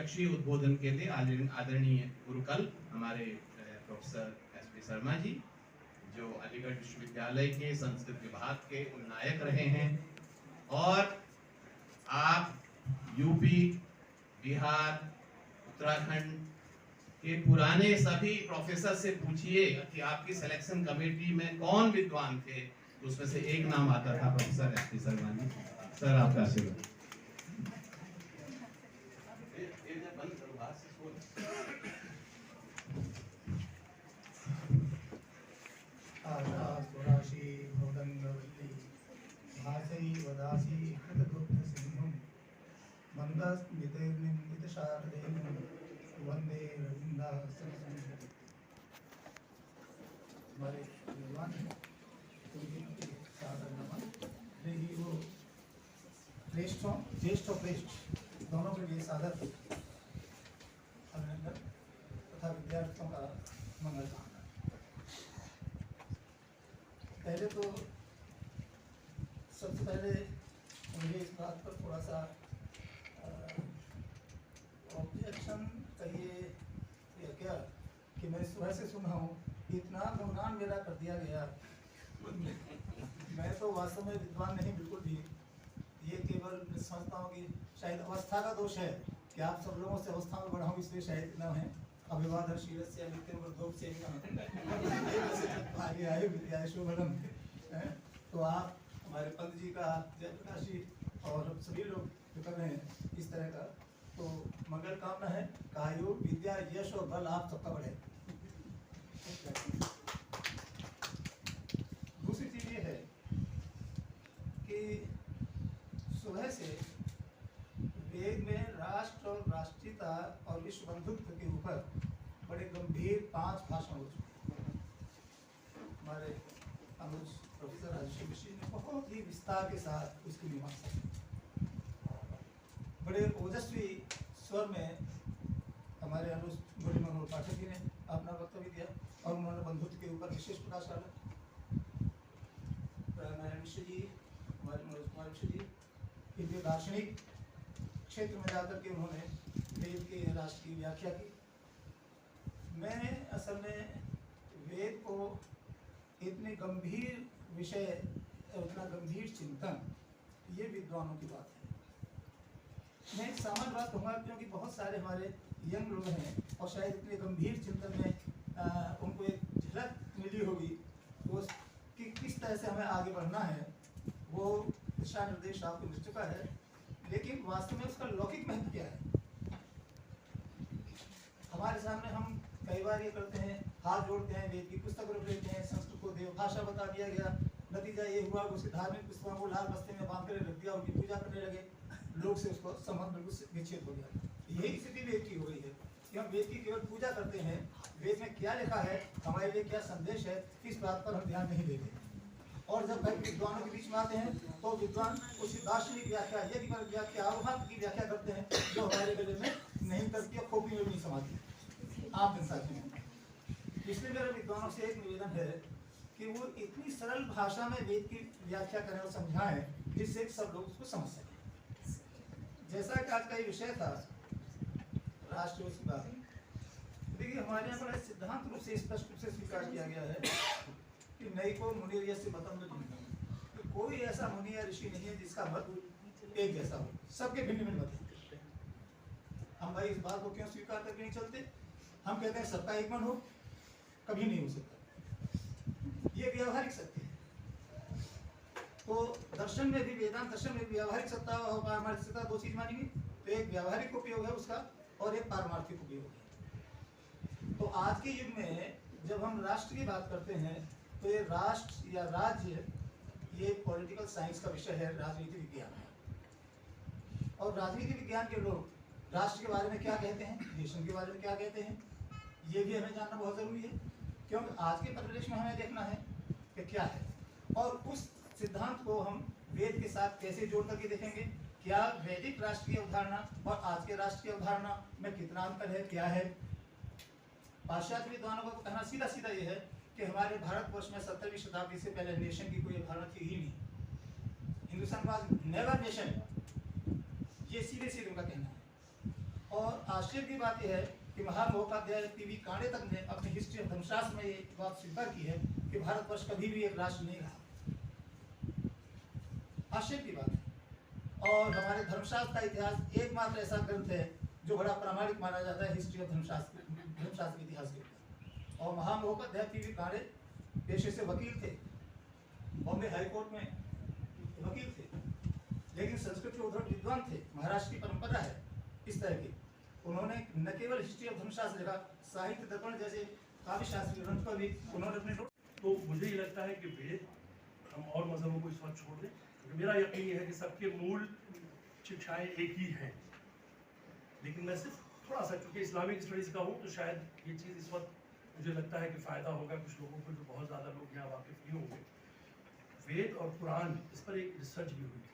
अध्यक्षीय उद्बोधन के लिए आदरणीय गुरुकल हमारे प्रोफेसर एस.पी. शर्मा जी, जो अलीगढ़ विश्वविद्यालय के संस्कृत विभाग के नायक रहे हैं। और आप यूपी, बिहार, उत्तराखंड के पुराने सभी प्रोफेसर से पूछिए कि आपकी सिलेक्शन कमेटी में कौन विद्वान थे, तो उसमें से एक नाम आता था professor SP. Sharma ji. Sir, आपका आशीर्वाद। वंदे हमारे विद्वान हैं, वो ज्येष्ठ और श्रेष्ठ दोनों के लिए सादर अभिनंदन तथा विद्यार्थियों का मंगल कामना। पहले तो सबसे पहले मुझे इस बात पर थोड़ा सा ऑब्जेक्शन कहिए या क्या कि मैं सुबह से सुना हूँ, इतना गुणगान मेरा कर दिया गया। मैं तो वास्तव में विद्वान नहीं बिल्कुल भी। ये केवल समझता हूँ कि शायद अवस्था का दोष है कि आप सब लोगों से अवस्था में बढ़ा हूँ, इसलिए शायद इतना है। अभिवादन शीलस्य नित्यं वर्धोक्स्य आगे आए विद्याशोभनम। तो आप हमारे पंत जी का, जयप्रकाश जी और सभी लोग जो कर रहे हैं इस तरह का, तो मंगल कामना है। आयु, विद्या, यश और बल आप सबका बढ़े। दूसरी चीज ये है कि सुबह से वेद में राष्ट्र और राष्ट्रीयता और विश्व बंधुत्व के ऊपर बड़े गंभीर 5 भाषण हो चुके हैं। हमारे अनुज प्रोफेसर राजेश मिश्र ने बहुत ही विस्तार के साथ उसकी मीमांसा की। बड़े ओजस्वी स्वर में हमारे अनुज मुरली मनोहर पाठक जी ने अपना वक्तव्य दिया और उन्होंने बंधुत्व के ऊपर विशेष प्रकाश डाला। नारायण मिश्र जी, हमारे मनोज कुमार मिश्र जी, इनके दार्शनिक क्षेत्र में जाकर के उन्होंने वेद के राष्ट्र की व्याख्या की। मैं असल में वेद को इतने गंभीर विषय, इतना गंभीर चिंतन, ये विद्वानों की बात है। मैं एक सामान्य बात कहूँगा, क्योंकि बहुत सारे हमारे यंग लोग हैं और शायद इतने गंभीर चिंतन में उनको एक झलक मिली होगी वो कि किस तरह से हमें आगे बढ़ना है, वो दिशा निर्देश आपको मिल चुका है। लेकिन वास्तव में उसका लौकिक महत्व क्या है? हमारे सामने हम कई बार ये करते हैं, हाथ जोड़ते हैं, वेद की पुस्तक रख लेते हैं, संस्कृत को देवभाषा बता दिया गया, नतीजा ये हुआ उसकी धार्मिक पुस्तकों को लाल बस्ते में बांध कर रख दिया, उनकी पूजा करने लगे, लोग से उसको संबंध बिल्कुल विच्छेद हो गया। यही स्थिति वेद की हो गई है कि हम वेद की केवल पूजा करते हैं, वेद में क्या लिखा है, हमारे लिए क्या संदेश है, इस बात पर हम ध्यान नहीं देते। और जब विद्वानों के बीच में आते हैं तो विद्वान उसकी दार्शनिक व्याख्या, यदि व्याख्या, अवभाव की व्याख्या करते हैं जो हमारे गले में नहीं करती और खोपड़ी में भी नहीं समाती। आप इंसाफ हैं। इसलिए मेरा विद्वानों से एक निवेदन है कि वो इतनी सरल भाषा में वेद की व्याख्या करें और समझाएं जिससे सब लोग उसको समझ सकें। जैसा कि आज का ये विषय था राष्ट्र की बात, देखिए हमारे यहाँ बड़ा सिद्धांत रूप से स्पष्ट रूप से स्वीकार किया गया है कि नई को मुनि से मतम में भिन्न, तो कोई ऐसा मुनि या ऋषि नहीं है जिसका मत एक जैसा हो, सबके भिन्न भिन्न मत हैं। हम भाई इस बात को क्यों स्वीकार करके नहीं चलते? हम कहते हैं सबका एक मन हो, कभी नहीं हो सकता, ये व्यावहारिक सत्य है। तो दर्शन में भी, वेदांत दर्शन में व्यावहारिक सत्ता और पारमार्थिक सत्ता दो चीज मानेंगे, तो एक व्यावहारिक उपयोग है उसका और एक पारमार्थिक उपयोग है। तो आज के युग में जब हम राष्ट्र की बात करते हैं तो ये राष्ट्र या राज्य, ये पॉलिटिकल साइंस का विषय है, राजनीति विज्ञान है। और राजनीति विज्ञान के लोग राष्ट्र के बारे में क्या कहते हैं, नेशन के बारे में क्या कहते हैं, ये भी हमें जानना बहुत जरूरी है, क्योंकि आज के परिवेश में हमें देखना है कि क्या है और उस सिद्धांत को हम वेद के साथ कैसे जोड़ करके देखेंगे। क्या वैदिक राष्ट्र की अवधारणा और आज के राष्ट्र की अवधारणा में कितना अंतर है, क्या है? पाश्चात्य विद्वानों का कहना सीधा सीधा ये है कि हमारे भारतवर्ष में 17वीं शताब्दी से पहले नेशन की कोई अवधारणा थी ही नहीं। हिंदुस्तान वाज नेवर नेशन, ये सीधे सीधे उनका कहना है। और आश्चर्य की बात यह है कि महामहोपाध्याय पीवी कांडे तक ने अपनी हिस्ट्री ऑफ धर्मशास्त्र में ये बात स्वीकार की है कि भारतवर्ष कभी भी एक राष्ट्र नहीं रहा। आश्चर्य की बात है। और हमारे धर्मशास्त्र का इतिहास एकमात्र ऐसा ग्रंथ है जो बड़ा प्रामाणिक माना जाता है हिस्ट्री ऑफ धर्मशास्त्र के इतिहास के ऊपर। और महामहोपाध्याय पीवी कांडे पेशे से वकील थे, बॉम्बे हाईकोर्ट में वकील थे, लेकिन संस्कृत के उद्धट विद्वान थे। महाराष्ट्र की परंपरा है इस तरह की। उन्होंने न केवल हिस्ट्री ऑफ धर्मशास्त्र लिखा, साहित्य दर्पण जैसे काव्य शास्त्री ग्रंथ पर भी उन्होंने अपने तो मुझे ये लगता है कि वेद हम और मजहबों को इस वक्त छोड़ दें, क्योंकि मेरा यकीन ये है कि सबके मूल शिक्षाएं एक ही हैं। लेकिन मैं सिर्फ थोड़ा सा, क्योंकि इस्लामिक स्टडीज़ का हूँ, तो शायद ये चीज़ इस वक्त मुझे लगता है कि फ़ायदा होगा कुछ लोगों को, जो बहुत ज़्यादा लोग यहाँ वाकिफ़ नहीं होंगे। वेद और कुरान, इस पर एक रिसर्च भी हुई थी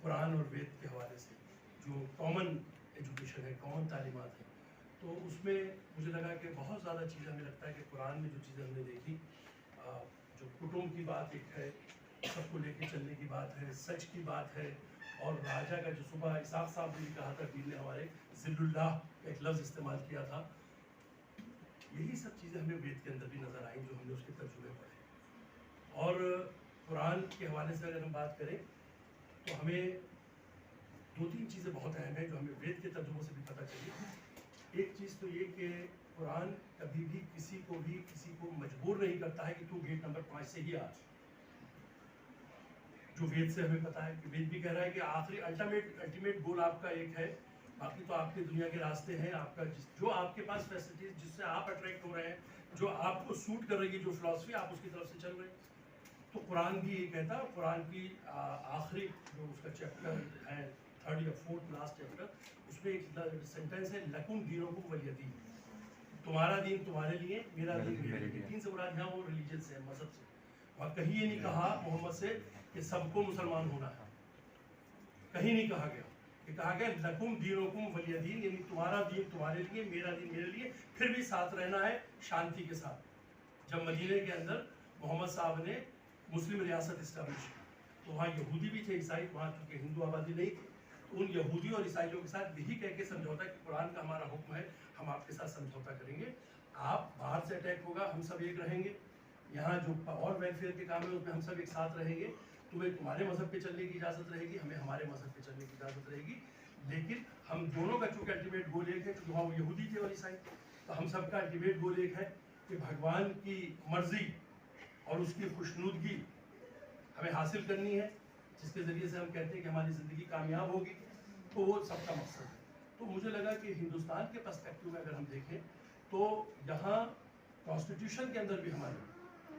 कुरान और वेद के हवाले से, जो कॉमन एजुकेशन है, कॉमन तालीमात है। तो उसमें मुझे लगा कि बहुत ज़्यादा चीज़ें, हमें लगता है कि कुरान में जो चीज़ें हमने देखी, जो कुटुंब की बात एक है, सबको लेके चलने की बात है, सच की बात है, और राजा का जो सुबह इसाक साहब ने कहा था, पीर ने हमारे जिल्लुल्लाह एक लफ्ज़ इस्तेमाल किया था, यही सब चीज़ें हमें वेद के अंदर भी नज़र आई जो हमने उसके तर्जुमे पढ़े। और कुरान के हवाले से अगर हम बात करें तो हमें दो तीन चीज़ें बहुत अहम हैं जो हमें वेद के तर्जुमों से भी पता चली। एक चीज़ तो ये कि कुरान कभी भी किसी को मजबूर नहीं करता है कि तू गेट नंबर 5 से ही आ। जो वेद से हमें पता है कि वेद भी कह रहा है कि आखिरी अल्टीमेट गोल आपका एक है, बाकी तो आपके दुनिया के रास्ते हैं। आपका जो आपके पास फैसिलिटीज, जिससे आप अट्रैक्ट हो रहे हैं, जो आपको सूट कर रही है, जो फिलॉसफी आप उसकी तरफ से चल रहे हैं। तो कुरान भी ये कहता है, कुरान की आखिरी जो उसका चैप्टर है, 3rd या 4th लास्ट चैप्टर, उसमें एक सेंटेंस है, लकुम दीनुकुम वलिय दीन, तुम्हारा दीन तुम्हारे लिए, मेरा दीन मेरे लिए। दीन से मुराद यहाँ वो रिलीजन से, मजहब से। और कहीं ये नहीं कहा मोहम्मद से कि सबको मुसलमान होना है, कहीं नहीं कहा गया। ये कहा गया लकुम दीनुकुम वलिय दीन, यानी तुम्हारा दीन तुम्हारे लिए, मेरा दीन मेरे लिए, फिर भी साथ रहना है शांति के साथ। जब मदीने के अंदर मोहम्मद साहब ने मुस्लिम रियासत इस्टेब्लिश की, तो वहाँ यहूदी भी थे, ईसाई, वहाँ चूँकि हिंदू आबादी नहीं थी, तो उन यहूदी और ईसाइयों के साथ यही कह के समझौता कि कुरान का हमारा हुक्म है, हम आपके साथ समझौता करेंगे, आप बाहर से अटैक होगा, हम सब एक रहेंगे, यहाँ जो और वेलफेयर के काम है उसमें हम सब एक साथ रहेंगे, तुम्हें तुम्हारे मजहब पे चलने की इजाज़त रहेगी, हमें हमारे मजहब पे चलने की इजाज़त रहेगी, लेकिन हम दोनों का चूँकि अल्टीमेट गोल एक है, क्योंकि वहाँ वो यहूदी थे और ईसाई, तो हम सबका अल्टीमेट गोल एक है कि भगवान की मर्जी और उसकी खुशनुदगी हमें हासिल करनी है, जिसके ज़रिए से हम कहते हैं कि हमारी ज़िंदगी कामयाब होगी। तो वो सबका मकसद है। तो मुझे लगा कि हिंदुस्तान के पर्सपेक्टिव में अगर हम देखें तो यहाँ कॉन्स्टिट्यूशन के अंदर भी हमारे,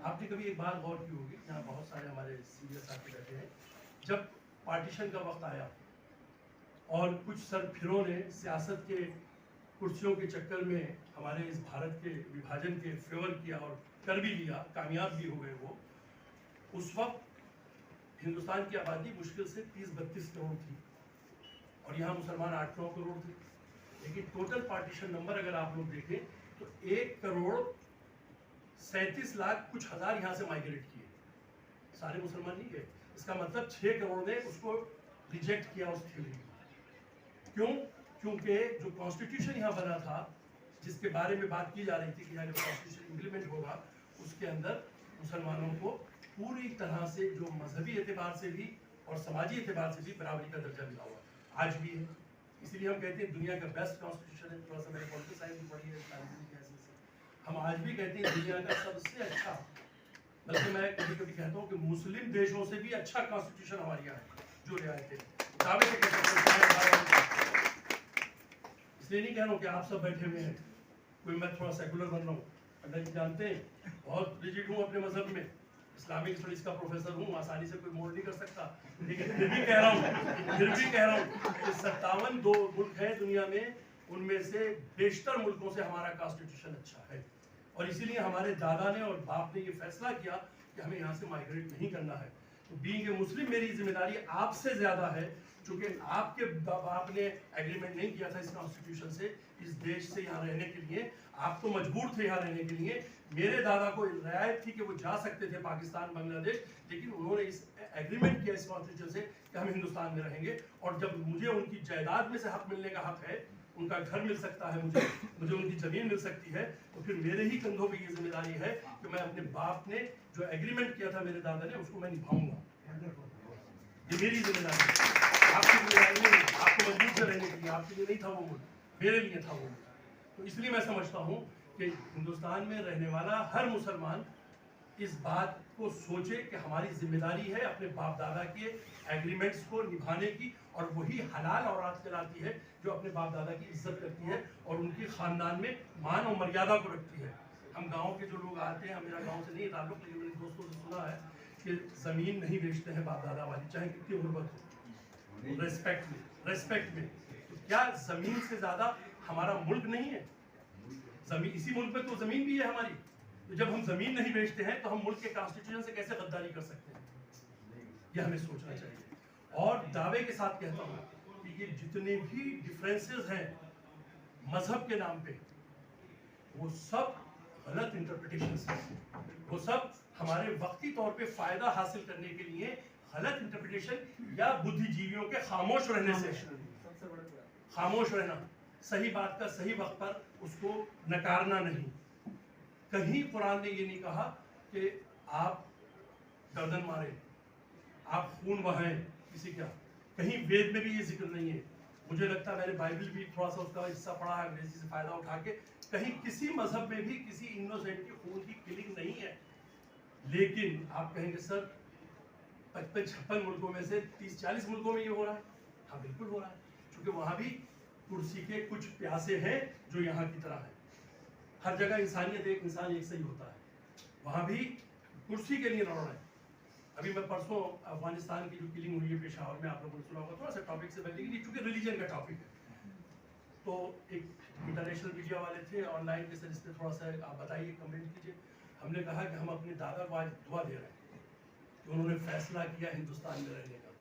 आपने कभी एक बात गौर की होगी, यहाँ बहुत सारे हमारे सीनियर साथी बैठे हैं, जब पार्टीशन का वक्त आया और कुछ सरफिरों ने सियासत के कुर्सियों के चक्कर में हमारे इस भारत के विभाजन के फेवर किया और कर भी लिया, कामयाब भी हो गए वो, उस वक्त हिंदुस्तान की आबादी मुश्किल से 30-32 करोड़ थी और यहाँ मुसलमान 8-9 करोड़ थे। लेकिन टोटल पार्टीशन नंबर अगर आप लोग देखें तो 1,37,00,000 कुछ हज़ार यहाँ से माइग्रेट किए, सारे मुसलमान नहीं गए। इसका मतलब 6 करोड़ ने उसको रिजेक्ट किया उस थ्योरी। क्यों? क्योंकि जो कॉन्स्टिट्यूशन यहाँ बना था, जिसके बारे में बात की जा रही थी कि यहाँ जो कॉन्स्टिट्यूशन इम्प्लीमेंट होगा, उसके अंदर मुसलमानों को पूरी तरह से जो मजहबी एतबार से भी और समाजी एतबार से भी बराबरी का दर्जा मिला हुआ आज भी है। इसलिए हम कहते हैं दुनिया का बेस्ट कॉन्स्टिट्यूशन है। थोड़ा सा मैंने पॉलिटिकल साइंस भी पढ़ी है, हम आज भी कहते हैं दुनिया का सबसे अच्छा, बल्कि मैं कभी कभी कहता हूँ कि मुस्लिम देशों से भी अच्छा कॉन्स्टिट्यूशन हमारे यहाँ है, जो रियायतें दावे से कहते हैं। इसलिए नहीं कह रहा हूँ कि आप सब बैठे हुए हैं, कोई मैं थोड़ा सेकुलर बन रहा हूँ, अगर जानते हैं बहुत रिजिड हूँ अपने मजहब में, इस्लामिक स्टडीज का प्रोफेसर हूँ, आसानी से कोई मोड़ नहीं कर सकता, लेकिन फिर भी कह रहा हूँ कि 57 दो मुल्क हैं दुनिया में, उनमें से बेशतर मुल्कों से हमारा कॉन्स्टिट्यूशन अच्छा है। और इसीलिए हमारे दादा ने और बाप ने ये फैसला किया कि हमें यहाँ से माइग्रेट नहीं करना है। तो बीइंग ए मुस्लिम मेरी जिम्मेदारी आपसे ज़्यादा है, क्योंकि आपके बाप ने एग्रीमेंट नहीं किया था इस कॉन्स्टिट्यूशन से, इस देश से यहाँ रहने के लिए, आप तो मजबूर थे यहाँ रहने के लिए। मेरे दादा को रियायत थी कि वो जा सकते थे पाकिस्तान, बांग्लादेश, लेकिन उन्होंने इस एग्रीमेंट किया इस कॉन्स्टिट्यूशन से कि हम हिंदुस्तान में रहेंगे। और जब मुझे उनकी जायदाद में से हक मिलने का हक है, उनका घर मिल सकता है, मुझे उनकी जमीन मिल सकती है, तो फिर मेरे ही कंधों पे ये जिम्मेदारी है कि मैं अपने बाप ने जो एग्रीमेंट किया था मेरे दादा ने, उसको मैं निभाऊंगा। ये मेरी जिम्मेदारी है, आपकी जिम्मेदारी नहीं है। आपको मजबूर से रहने के लिए, आपके लिए नहीं था वो मुल्क, मेरे लिए था वो मुल्क। तो इसलिए मैं समझता हूँ कि हिंदुस्तान में रहने वाला हर मुसलमान इस बात को सोचे कि हमारी जिम्मेदारी है अपने बाप दादा के एग्रीमेंट्स को निभाने की, और वही हलाल औलाद कहलाती है जो अपने बाप दादा की इज्जत करती है और उनके खानदान में मान और मर्यादा को रखती है। हम गांव के जो लोग आते हैं, मेरा गांव से नहीं ताल्लुक, लेकिन मेरे दोस्तों से सुना है कि ज़मीन नहीं बेचते हैं बाप दादा वाली, चाहे कितनी गुर्बत हो, रेस्पेक्ट में। तो क्या ज़मीन से ज़्यादा हमारा मुल्क नहीं है? ज़मीन, इसी मुल्क में तो ज़मीन भी है हमारी। तो जब हम ज़मीन नहीं बेचते हैं तो हम मुल्क के कॉन्स्टिट्यूशन से कैसे गद्दारी कर सकते हैं? ये हमें सोचना चाहिए। और दावे के साथ कहता हूँ कि ये जितने भी डिफरेंसेस हैं मजहब के नाम पे, वो सब गलत इंटरप्रिटेशंस हैं। वो सब हमारे वक्ती तौर पे फायदा हासिल करने के लिए गलत इंटरप्रिटेशन या बुद्धिजीवियों के खामोश रहने से, खामोश रहना, सही बात का सही वक्त पर उसको नकारना नहीं। कहीं कुरान ने ये नहीं कहा कि आप गर्दन मारे, आप खून बहाएं किसी का, कहीं वेद में भी ये जिक्र नहीं है। मुझे लगता है मैंने बाइबल भी थोड़ा सा उसका हिस्सा पढ़ा है अंग्रेजी से फायदा उठा के, कहीं किसी मजहब में भी किसी इनोसेंट के खून की किलिंग नहीं है। लेकिन आप कहेंगे सर 55-56 मुल्कों में से 30-40 मुल्कों में ये हो रहा है। हाँ बिल्कुल हो रहा है, क्योंकि वहाँ भी कुर्सी के कुछ प्यासे हैं जो यहाँ की तरह है। हर जगह इंसानियत, एक इंसान एक सही होता है, वहाँ भी कुर्सी के लिए लड़ रहे हैं। अभी मैं परसों अफगानिस्तान की जो किलिंग हुई है पेशावर में, आप लोगों ने सुना होगा, थोड़ा सा टॉपिक से पहले, लेकिन चूंकि रिलीजन का टॉपिक है तो एक इंटरनेशनल मीडिया वाले थे ऑनलाइन के सर, इस पर थोड़ा सा आप बताइए, कमेंट कीजिए। हमने कहा कि हम अपने दादा को आज दुआ दे रहे हैं कि उन्होंने फैसला किया हिंदुस्तान में रहने का।